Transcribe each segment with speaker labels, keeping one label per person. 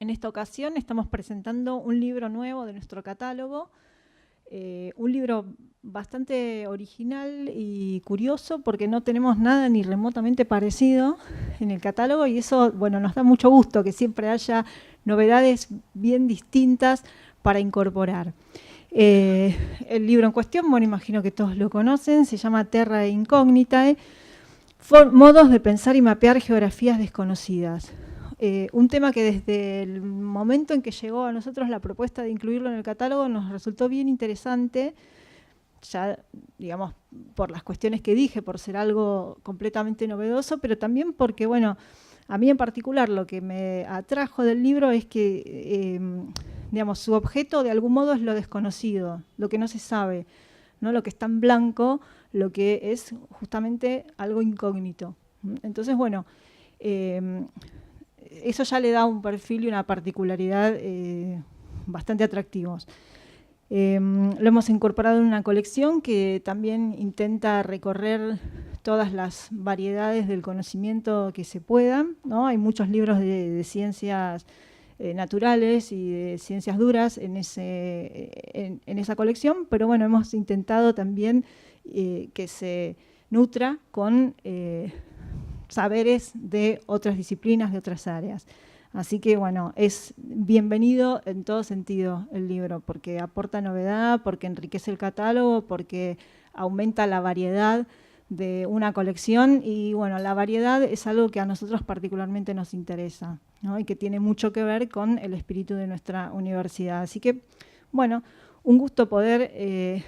Speaker 1: En esta ocasión estamos presentando un libro nuevo de nuestro catálogo, un libro bastante original y curioso porque no tenemos nada ni remotamente parecido en el catálogo y eso, bueno, nos da mucho gusto que siempre haya novedades bien distintas para incorporar. El libro en cuestión, bueno, imagino que todos lo conocen, se llama Terra Incognitae, modos de pensar y mapear geografías desconocidas. Un tema que desde el momento en que llegó a nosotros la propuesta de incluirlo en el catálogo nos resultó bien interesante, ya digamos por las cuestiones que dije, por ser algo completamente novedoso, pero también porque, bueno, a mí en particular lo que me atrajo del libro es que, digamos, su objeto de algún modo es lo desconocido, lo que no se sabe, ¿no? Lo que está en blanco, lo que es justamente algo incógnito. Entonces, bueno, eso ya le da un perfil y una particularidad bastante atractivos. Lo hemos incorporado en una colección que también intenta recorrer todas las variedades del conocimiento que se puedan, ¿no? Hay muchos libros de ciencias naturales y de ciencias duras en esa colección, pero bueno, hemos intentado también que se nutra con saberes de otras disciplinas, de otras áreas. Así que, bueno, es bienvenido en todo sentido el libro, porque aporta novedad, porque enriquece el catálogo, porque aumenta la variedad de una colección y, bueno, la variedad es algo que a nosotros particularmente nos interesa, ¿no? Y que tiene mucho que ver con el espíritu de nuestra universidad. Así que, bueno, un gusto poder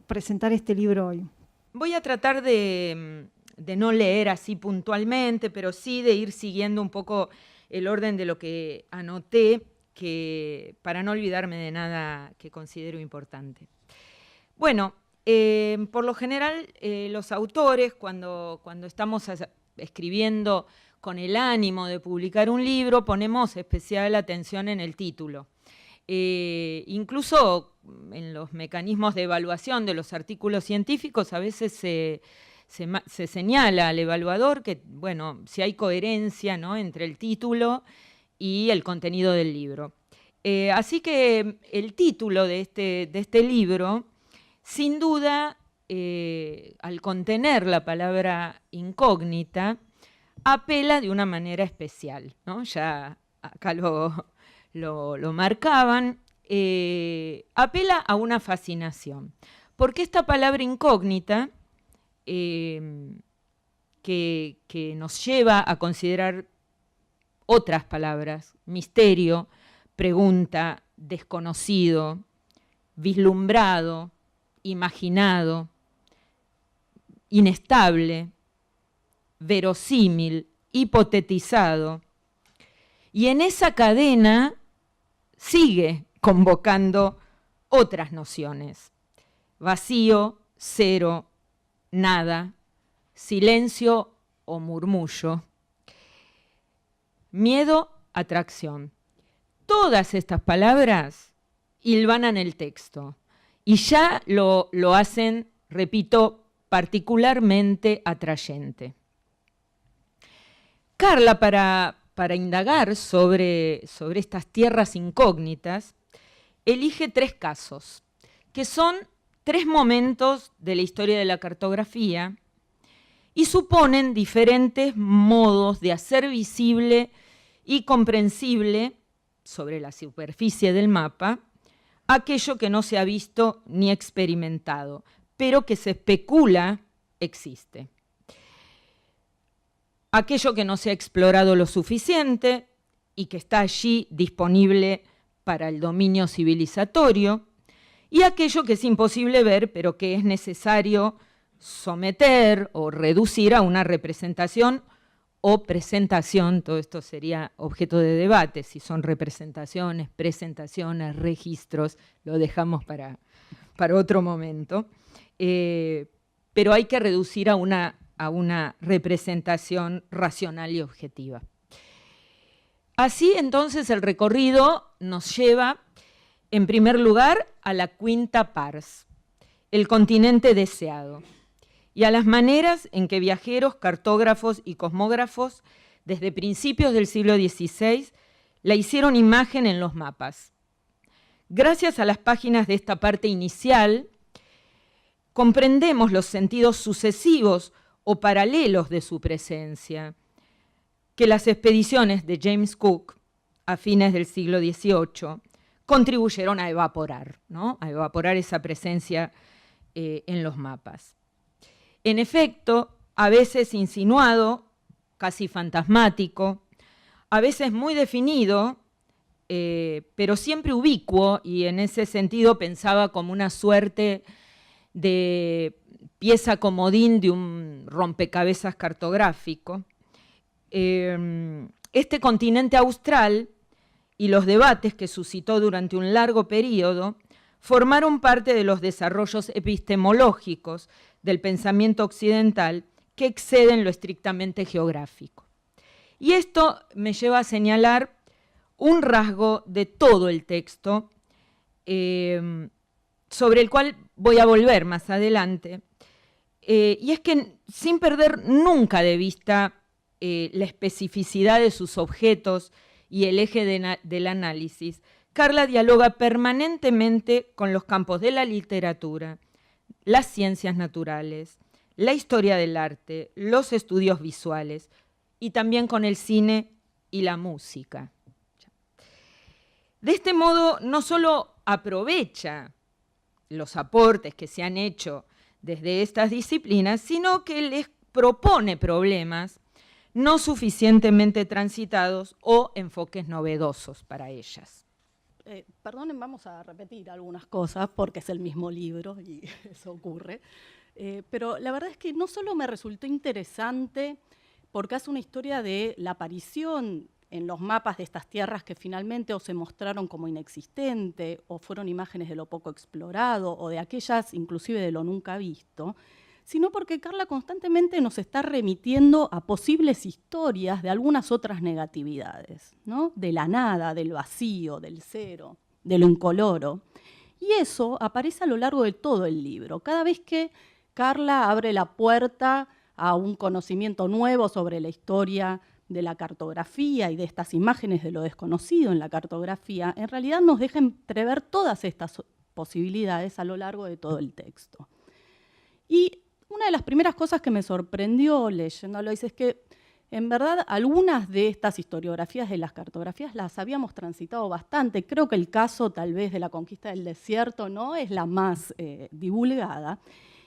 Speaker 1: presentar este libro hoy.
Speaker 2: Voy a tratar de no leer así puntualmente, pero sí de ir siguiendo un poco el orden de lo que anoté, para no olvidarme de nada que considero importante. Bueno, por lo general los autores, cuando estamos escribiendo con el ánimo de publicar un libro, ponemos especial atención en el título. Incluso en los mecanismos de evaluación de los artículos científicos a veces se señala al evaluador que, bueno, si hay coherencia, ¿no?, entre el título y el contenido del libro. Así que el título de este libro, sin duda, al contener la palabra incógnita, apela de una manera especial, ¿no? Ya acá lo marcaban, apela a una fascinación. Porque esta palabra incógnita, que nos lleva a considerar otras palabras, misterio, pregunta, desconocido, vislumbrado, imaginado, inestable, verosímil, hipotetizado. Y en esa cadena sigue convocando otras nociones: vacío, cero, nada, silencio o murmullo, miedo, atracción. Todas estas palabras hilvanan el texto y ya lo hacen, repito, particularmente atrayente. Carla, para indagar sobre estas tierras incógnitas, elige 3 casos, que son 3 momentos de la historia de la cartografía y suponen diferentes modos de hacer visible y comprensible sobre la superficie del mapa aquello que no se ha visto ni experimentado, pero que se especula existe. Aquello que no se ha explorado lo suficiente y que está allí disponible para el dominio civilizatorio, y aquello que es imposible ver, pero que es necesario someter o reducir a una representación o presentación. Todo esto sería objeto de debate, si son representaciones, presentaciones, registros, lo dejamos para otro momento. Pero hay que reducir a una representación racional y objetiva. Así, entonces, el recorrido nos lleva, en primer lugar, a la quinta pars, el continente deseado, y a las maneras en que viajeros, cartógrafos y cosmógrafos, desde principios del siglo XVI, la hicieron imagen en los mapas. Gracias a las páginas de esta parte inicial, comprendemos los sentidos sucesivos o paralelos de su presencia, que las expediciones de James Cook a fines del siglo XVIII contribuyeron a evaporar, ¿no? A evaporar esa presencia en los mapas. En efecto, a veces insinuado, casi fantasmático, a veces muy definido, pero siempre ubicuo, y en ese sentido pensaba como una suerte de pieza comodín de un rompecabezas cartográfico. Este continente austral y los debates que suscitó durante un largo periodo formaron parte de los desarrollos epistemológicos del pensamiento occidental que exceden lo estrictamente geográfico. Y esto me lleva a señalar un rasgo de todo el texto, sobre el cual voy a volver más adelante, y es que sin perder nunca de vista la especificidad de sus objetos y el eje del análisis, Carla dialoga permanentemente con los campos de la literatura, las ciencias naturales, la historia del arte, los estudios visuales y también con el cine y la música. De este modo, no solo aprovecha los aportes que se han hecho desde estas disciplinas, sino que les propone problemas no suficientemente transitados o enfoques novedosos para ellas.
Speaker 3: Perdonen, vamos a repetir algunas cosas porque es el mismo libro y eso ocurre. Pero la verdad es que no solo me resultó interesante porque hace una historia de la aparición en los mapas de estas tierras que finalmente o se mostraron como inexistentes o fueron imágenes de lo poco explorado o de aquellas inclusive de lo nunca visto, sino porque Carla constantemente nos está remitiendo a posibles historias de algunas otras negatividades, ¿no? De la nada, del vacío, del cero, de lo incoloro. Y eso aparece a lo largo de todo el libro. Cada vez que Carla abre la puerta a un conocimiento nuevo sobre la historia de la cartografía y de estas imágenes de lo desconocido en la cartografía, en realidad nos deja entrever todas estas posibilidades a lo largo de todo el texto. Y una de las primeras cosas que me sorprendió leyéndolo es que en verdad algunas de estas historiografías de las cartografías las habíamos transitado bastante. Creo que el caso tal vez de la conquista del desierto no es la más divulgada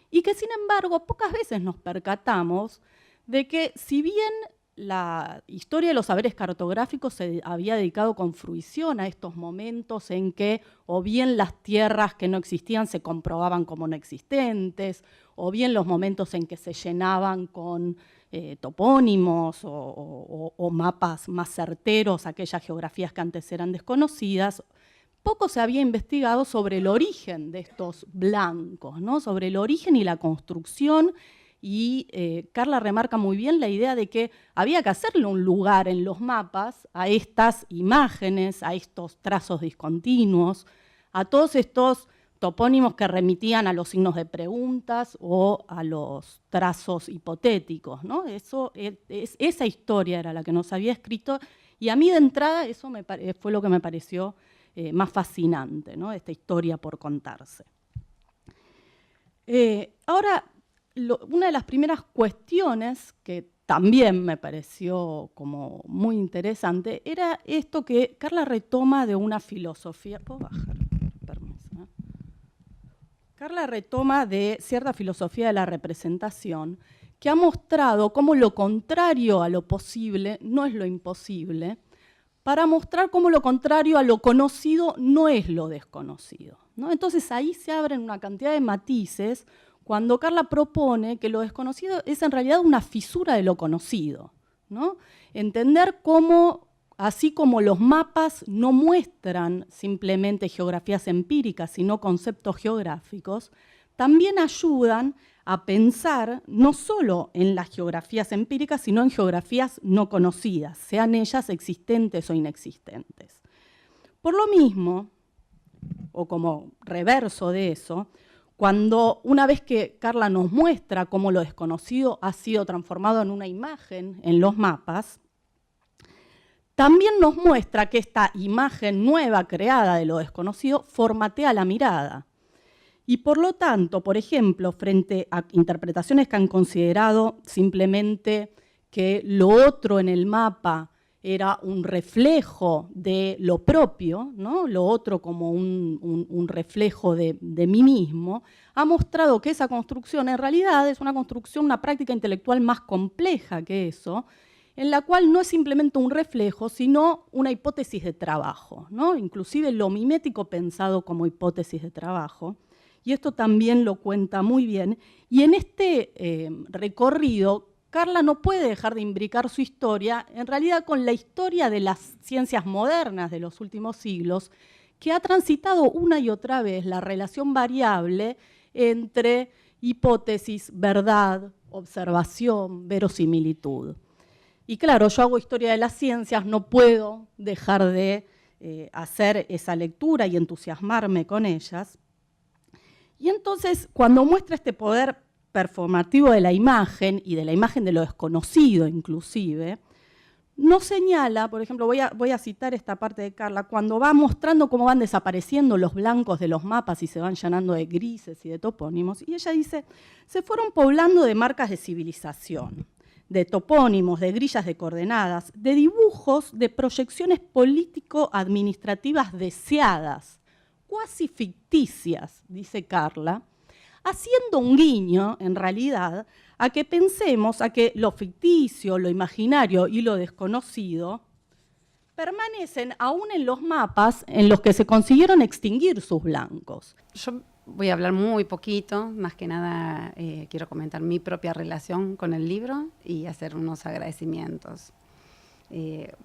Speaker 3: y que sin embargo pocas veces nos percatamos de que si bien la historia de los saberes cartográficos se había dedicado con fruición a estos momentos en que o bien las tierras que no existían se comprobaban como no existentes, o bien los momentos en que se llenaban con topónimos o mapas más certeros, aquellas geografías que antes eran desconocidas, poco se había investigado sobre el origen de estos blancos, ¿no? Sobre el origen y la construcción. Y Carla remarca muy bien la idea de que había que hacerle un lugar en los mapas a estas imágenes, a estos trazos discontinuos, a todos estos topónimos que remitían a los signos de preguntas o a los trazos hipotéticos, ¿no? Esa historia era la que nos había escrito y a mí de entrada eso fue lo que me pareció más fascinante, ¿no? Esta historia por contarse. Ahora, una de las primeras cuestiones que también me pareció como muy interesante era esto que Carla retoma de una filosofía. ¿Puedo bajar? Permiso, ¿eh? Carla retoma de cierta filosofía de la representación que ha mostrado cómo lo contrario a lo posible no es lo imposible, para mostrar cómo lo contrario a lo conocido no es lo desconocido, ¿no? Entonces ahí se abren una cantidad de matices cuando Carla propone que lo desconocido es en realidad una fisura de lo conocido, ¿no? Entender cómo, así como los mapas no muestran simplemente geografías empíricas, sino conceptos geográficos, también ayudan a pensar no solo en las geografías empíricas, sino en geografías no conocidas, sean ellas existentes o inexistentes. Por lo mismo, o como reverso de eso, cuando una vez que Carla nos muestra cómo lo desconocido ha sido transformado en una imagen en los mapas, también nos muestra que esta imagen nueva creada de lo desconocido formatea la mirada. Y por lo tanto, por ejemplo, frente a interpretaciones que han considerado simplemente que lo otro en el mapa era un reflejo de lo propio, ¿no? Lo otro como un reflejo de mí mismo, ha mostrado que esa construcción en realidad es una construcción, una práctica intelectual más compleja que eso, en la cual no es simplemente un reflejo, sino una hipótesis de trabajo, ¿no? Inclusive lo mimético pensado como hipótesis de trabajo. Y esto también lo cuenta muy bien. Y en este recorrido, Carla no puede dejar de imbricar su historia, en realidad con la historia de las ciencias modernas de los últimos siglos, que ha transitado una y otra vez la relación variable entre hipótesis, verdad, observación, verosimilitud. Y claro, yo hago historia de las ciencias, no puedo dejar de hacer esa lectura y entusiasmarme con ellas. Y entonces, cuando muestra este poder performativo de la imagen y de la imagen de lo desconocido inclusive, nos señala, por ejemplo, voy a citar esta parte de Carla, cuando va mostrando cómo van desapareciendo los blancos de los mapas y se van llenando de grises y de topónimos, y ella dice, se fueron poblando de marcas de civilización, de topónimos, de grillas de coordenadas, de dibujos, de proyecciones político-administrativas deseadas, cuasi ficticias, dice Carla, haciendo un guiño, en realidad, a que pensemos a que lo ficticio, lo imaginario y lo desconocido permanecen aún en los mapas en los que se consiguieron extinguir sus blancos.
Speaker 4: Yo voy a hablar muy poquito, más que nada quiero comentar mi propia relación con el libro y hacer unos agradecimientos.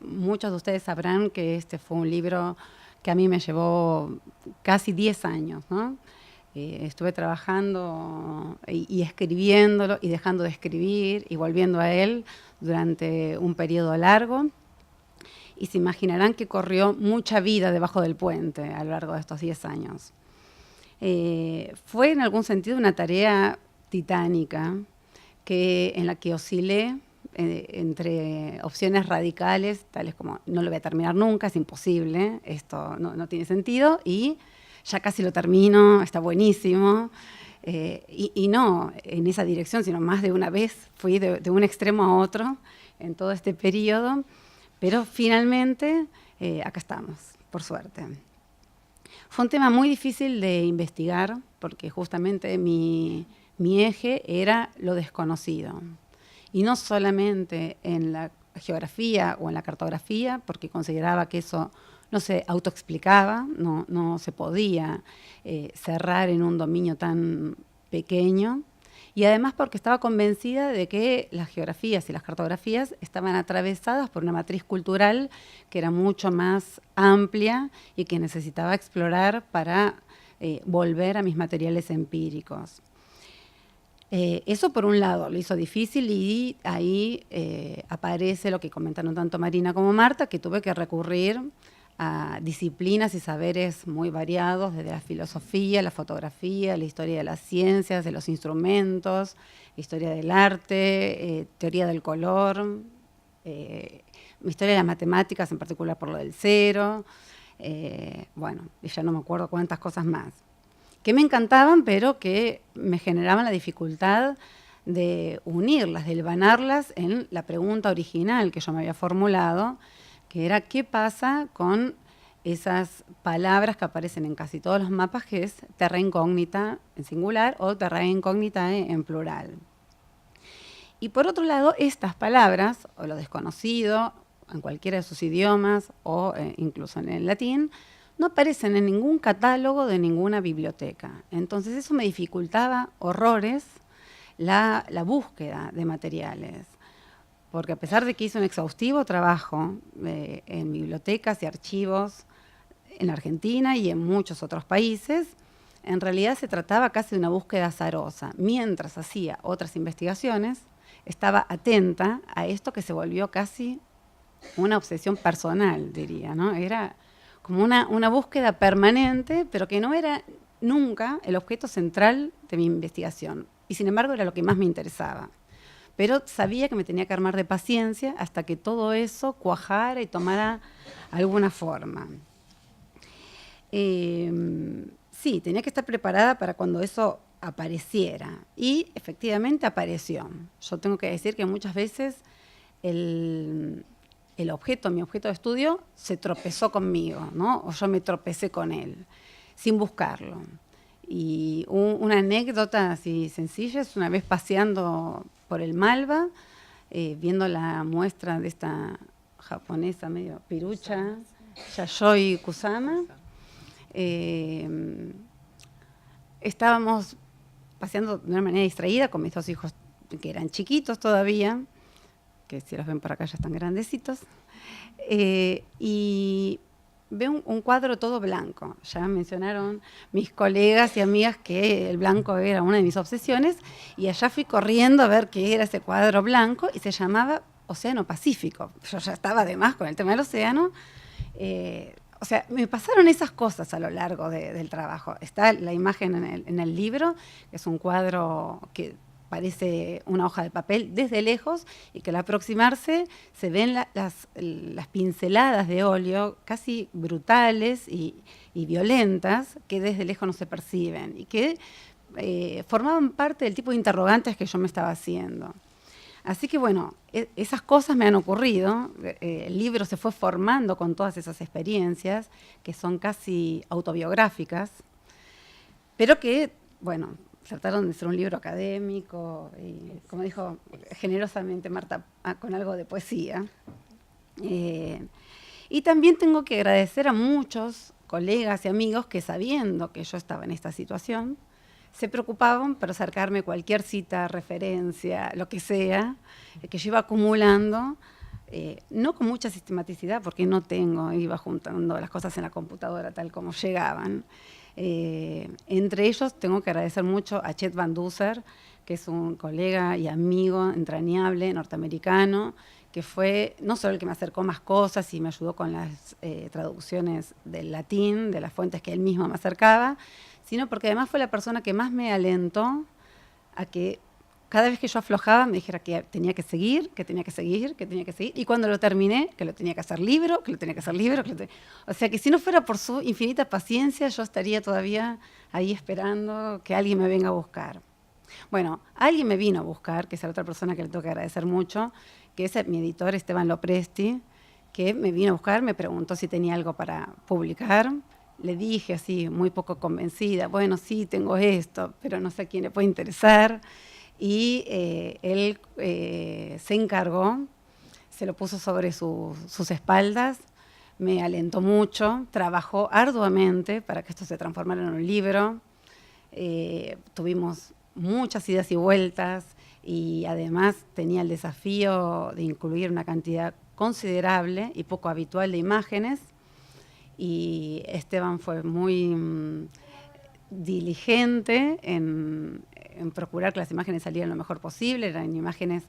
Speaker 4: Muchos de ustedes sabrán que este fue un libro que a mí me llevó casi 10 años, ¿no? Estuve trabajando y escribiéndolo y dejando de escribir y volviendo a él durante un periodo largo. Y se imaginarán que corrió mucha vida debajo del puente a lo largo de estos 10 años. Fue en algún sentido una tarea titánica en la que oscilé entre opciones radicales, tales como no lo voy a terminar nunca, es imposible, esto no tiene sentido, y ya casi lo termino, está buenísimo. Y no en esa dirección, sino más de una vez fui de un extremo a otro en todo este periodo, pero finalmente acá estamos, por suerte. Fue un tema muy difícil de investigar porque justamente mi eje era lo desconocido. Y no solamente en la geografía o en la cartografía, porque consideraba que eso no se autoexplicaba, no se podía cerrar en un dominio tan pequeño, y además porque estaba convencida de que las geografías y las cartografías estaban atravesadas por una matriz cultural que era mucho más amplia y que necesitaba explorar para volver a mis materiales empíricos. Eso por un lado lo hizo difícil y ahí aparece lo que comentaron tanto Marina como Marta, que tuve que recurrir a disciplinas y saberes muy variados, desde la filosofía, la fotografía, la historia de las ciencias, de los instrumentos, historia del arte, teoría del color, historia de las matemáticas, en particular por lo del cero, bueno, y ya no me acuerdo cuántas cosas más, que me encantaban, pero que me generaban la dificultad de unirlas, de hilvanarlas en la pregunta original que yo me había formulado, que era qué pasa con esas palabras que aparecen en casi todos los mapas, que es terra incógnita en singular o terra incógnita en plural. Y por otro lado, estas palabras, o lo desconocido, en cualquiera de sus idiomas, o incluso en el latín, no aparecen en ningún catálogo de ninguna biblioteca. Entonces eso me dificultaba horrores la búsqueda de materiales. Porque a pesar de que hice un exhaustivo trabajo en bibliotecas y archivos en Argentina y en muchos otros países, en realidad se trataba casi de una búsqueda azarosa. Mientras hacía otras investigaciones, estaba atenta a esto que se volvió casi una obsesión personal, diría, ¿no? Era como una búsqueda permanente, pero que no era nunca el objeto central de mi investigación. Y sin embargo era lo que más me interesaba. pero sabía que me tenía que armar de paciencia hasta que todo eso cuajara y tomara alguna forma. Sí, tenía que estar preparada para cuando eso apareciera, y efectivamente apareció. Yo tengo que decir que muchas veces mi objeto de estudio se tropezó conmigo, ¿no? O yo me tropecé con él, sin buscarlo. Y una anécdota así sencilla es una vez paseando por el Malva, viendo la muestra de esta japonesa medio pirucha, Yayoi Kusama. Estábamos paseando de una manera distraída con mis 2 hijos que eran chiquitos todavía, que si los ven por acá ya están grandecitos, y veo un cuadro todo blanco. Ya mencionaron mis colegas y amigas que el blanco era una de mis obsesiones, y allá fui corriendo a ver qué era ese cuadro blanco, y se llamaba Océano Pacífico. Yo ya estaba además con el tema del océano. O sea, me pasaron esas cosas a lo largo del trabajo. Está la imagen en el libro, que es un cuadro que parece una hoja de papel desde lejos, y que al aproximarse se ven las pinceladas de óleo casi brutales y violentas, que desde lejos no se perciben, y que formaban parte del tipo de interrogantes que yo me estaba haciendo. Así que bueno, esas cosas me han ocurrido. El libro se fue formando con todas esas experiencias, que son casi autobiográficas, pero que, bueno, trataron de ser un libro académico, y, como dijo generosamente Marta, con algo de poesía. Y también tengo que agradecer a muchos colegas y amigos que, sabiendo que yo estaba en esta situación, se preocupaban por acercarme cualquier cita, referencia, lo que sea, que yo iba acumulando, no con mucha sistematicidad, porque no tengo, iba juntando las cosas en la computadora tal como llegaban. Entre ellos tengo que agradecer mucho a Chet Van Duzer, que es un colega y amigo entrañable norteamericano, que fue no solo el que me acercó más cosas y me ayudó con las traducciones del latín, de las fuentes que él mismo me acercaba, sino porque además fue la persona que más me alentó a que cada vez que yo aflojaba me dijera que tenía que seguir, que tenía que seguir, que tenía que seguir, y cuando lo terminé, que lo tenía que hacer libro, que lo tenía que hacer libro, o sea que si no fuera por su infinita paciencia, yo estaría todavía ahí esperando que alguien me venga a buscar. Bueno, alguien me vino a buscar, que es la otra persona que le tengo que agradecer mucho, que es mi editor Esteban Lopresti, que me vino a buscar, me preguntó si tenía algo para publicar. Le dije así, muy poco convencida, bueno, sí, tengo esto, pero no sé a quién le puede interesar. Y él se encargó, se lo puso sobre sus espaldas, me alentó mucho, trabajó arduamente para que esto se transformara en un libro. Tuvimos muchas idas y vueltas, y además tenía el desafío de incluir una cantidad considerable y poco habitual de imágenes. Y Esteban fue muy diligente en procurar que las imágenes salieran lo mejor posible. Eran imágenes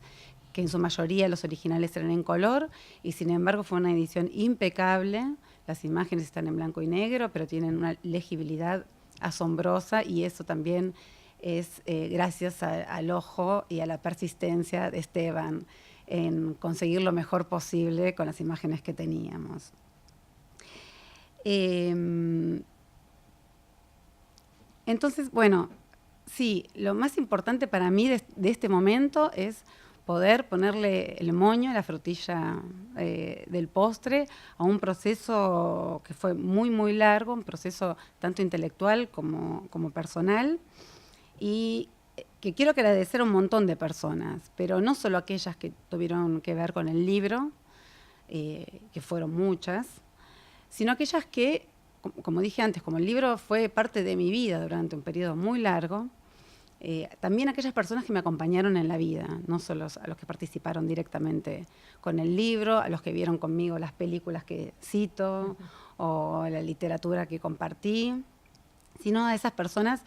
Speaker 4: que en su mayoría los originales eran en color, y sin embargo fue una edición impecable. Las imágenes están en blanco y negro, pero tienen una legibilidad asombrosa, y eso también es gracias al ojo y a la persistencia de Esteban en conseguir lo mejor posible con las imágenes que teníamos. Entonces, bueno, sí, lo más importante para mí de este momento es poder ponerle el moño, la frutilla del postre a un proceso que fue muy, muy largo, un proceso tanto intelectual como personal, y que quiero agradecer a un montón de personas, pero no solo aquellas que tuvieron que ver con el libro, que fueron muchas, sino aquellas que, como dije antes, como el libro fue parte de mi vida durante un periodo muy largo, también aquellas personas que me acompañaron en la vida, no solo a los que participaron directamente con el libro, a los que vieron conmigo las películas que cito o la literatura que compartí, sino a esas personas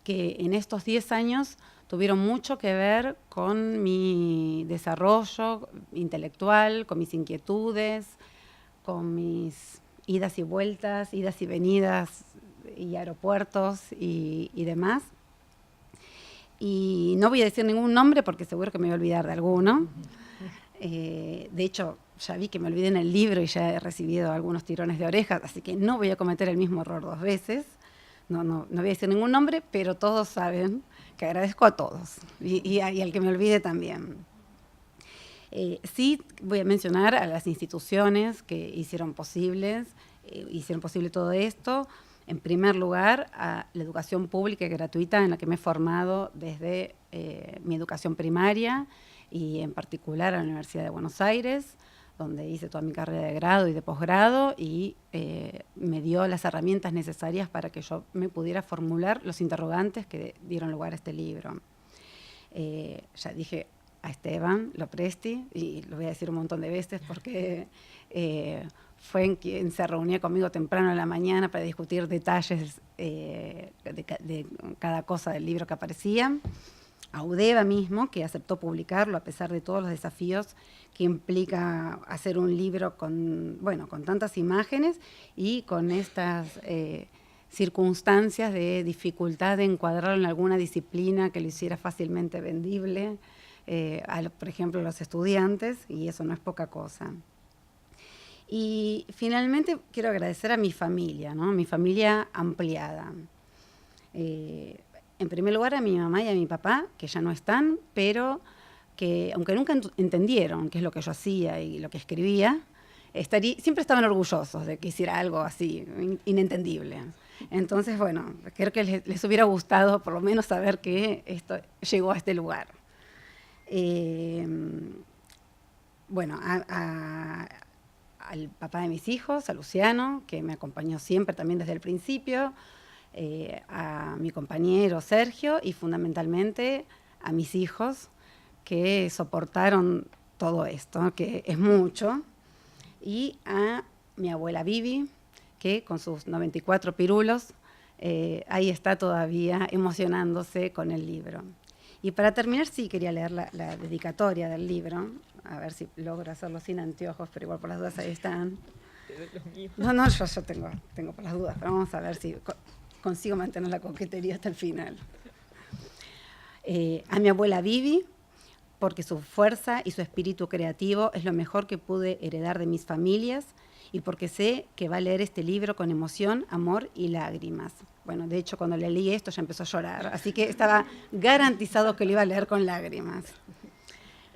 Speaker 4: que en estos 10 años tuvieron mucho que ver con mi desarrollo intelectual, con mis inquietudes, con mis idas y vueltas, idas y venidas y aeropuertos y demás. Y no voy a decir ningún nombre porque seguro que me voy a olvidar de alguno. De hecho, ya vi que me olvidé en el libro y ya he recibido algunos tirones de orejas, así que no voy a cometer el mismo error 2 veces. No voy a decir ningún nombre, pero todos saben que agradezco a todos y al que me olvide también. Sí voy a mencionar a las instituciones que hicieron posible todo esto. En primer lugar, a la educación pública y gratuita en la que me he formado desde mi educación primaria y en particular a la Universidad de Buenos Aires, donde hice toda mi carrera de grado y de posgrado y me dio las herramientas necesarias para que yo me pudiera formular los interrogantes que dieron lugar a este libro. Ya dije a Esteban Lopresti, y lo voy a decir un montón de veces porque fue quien se reunía conmigo temprano en la mañana para discutir detalles de cada cosa del libro que aparecía. A Udeva mismo, que aceptó publicarlo a pesar de todos los desafíos que implica hacer un libro con tantas imágenes y con estas circunstancias de dificultad de encuadrarlo en alguna disciplina que lo hiciera fácilmente vendible, por ejemplo, a los estudiantes, y eso no es poca cosa. Y finalmente quiero agradecer a mi familia, ¿no? Mi familia ampliada. En primer lugar a mi mamá y a mi papá, que ya no están, pero que aunque nunca entendieron qué es lo que yo hacía y lo que escribía, siempre estaban orgullosos de que hiciera algo así, inentendible. Entonces, bueno, creo que les hubiera gustado por lo menos saber que esto llegó a este lugar. Bueno, al papá de mis hijos, a Luciano, que me acompañó siempre también desde el principio, a mi compañero Sergio y fundamentalmente a mis hijos que soportaron todo esto, que es mucho, y a mi abuela Vivi, que con sus 94 pirulos ahí está todavía emocionándose con el libro. Y para terminar, sí quería leer la dedicatoria del libro, a ver si logro hacerlo sin anteojos, pero igual por las dudas ahí están. No, yo tengo por las dudas, pero vamos a ver si consigo mantener la coquetería hasta el final. A mi abuela Vivi, porque su fuerza y su espíritu creativo es lo mejor que pude heredar de mis familias y porque sé que va a leer este libro con emoción, amor y lágrimas. Bueno, de hecho, cuando le leí esto ya empezó a llorar, así que estaba garantizado que lo iba a leer con lágrimas.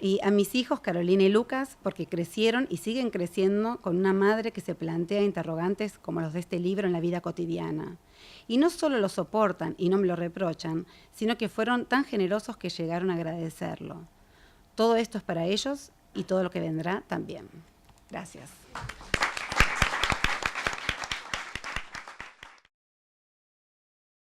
Speaker 4: Y a mis hijos, Carolina y Lucas, porque crecieron y siguen creciendo con una madre que se plantea interrogantes como los de este libro en la vida cotidiana. Y no solo lo soportan y no me lo reprochan, sino que fueron tan generosos que llegaron a agradecerlo. Todo esto es para ellos y todo lo que vendrá también. Gracias.